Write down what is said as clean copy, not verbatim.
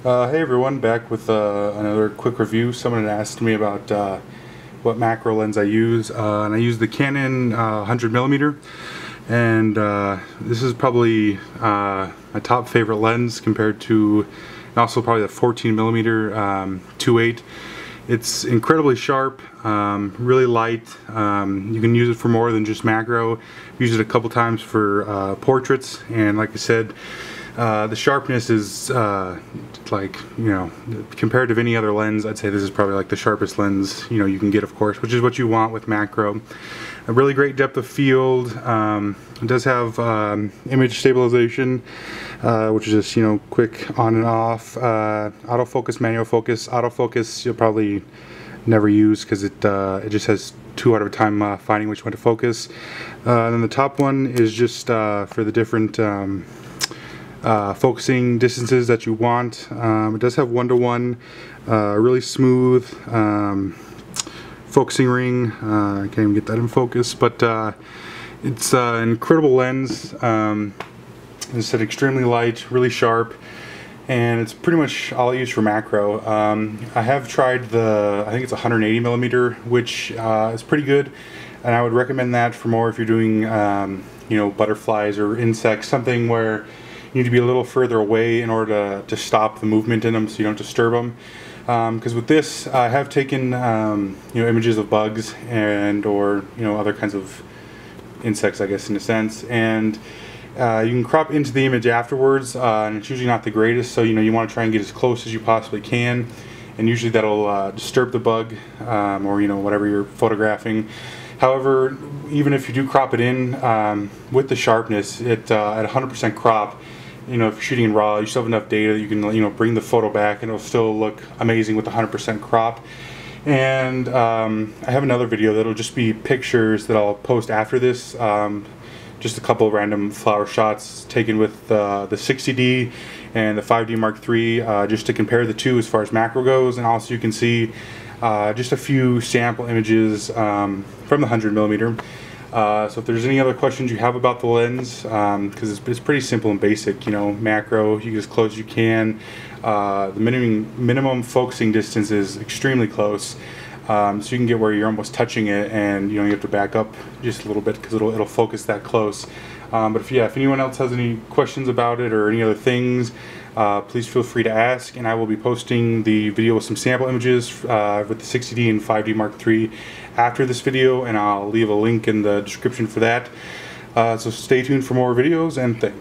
Hey everyone, back with another quick review. Someone had asked me about what macro lens I use, and I use the Canon 100mm, and this is probably my top favorite lens compared to, and also probably the 14mm 2.8. It's incredibly sharp, really light. You can use it for more than just macro. I've used it a couple times for portraits, and like I said, the sharpness is like, compared to any other lens, I'd say this is probably like the sharpest lens you can get, of course, which is what you want with macro. A really great depth of field. It does have image stabilization, which is just quick on and off. Autofocus, manual focus. Autofocus you'll probably never use because it just has too hard of a time finding which one to focus. And then the top one is just for the different focusing distances that you want. It does have 1:1, really smooth focusing ring. I can't even get that in focus, but it's an incredible lens. As I said, extremely light, really sharp, and it's pretty much all I use for macro. I have tried I think it's 180mm, which is pretty good, and I would recommend that for more if you're doing butterflies or insects, something where you need to be a little further away in order to stop the movement in them so you don't disturb them. Because with this, I have taken images of bugs or other kinds of insects, I guess, in a sense, and you can crop into the image afterwards, and it's usually not the greatest, so you want to try and get as close as you possibly can, and usually that'll disturb the bug or whatever you're photographing. However, even if you do crop it in with the sharpness, at 100% crop, if you're shooting in RAW, you still have enough data that you can bring the photo back and it'll still look amazing with 100% crop. And I have another video that'll just be pictures that I'll post after this, just a couple of random flower shots taken with the 60D and the 5D Mark III, just to compare the two as far as macro goes, and also you can see just a few sample images from the 100mm. So if there's any other questions you have about the lens, because it's pretty simple and basic, macro, you get as close as you can. The minimum focusing distance is extremely close, so you can get where you're almost touching it, and you have to back up just a little bit because it'll focus that close. But if anyone else has any questions about it or any other things, please feel free to ask, and I will be posting the video with some sample images with the 60D and 5D Mark III after this video, and I'll leave a link in the description for that. So stay tuned for more videos, and thanks.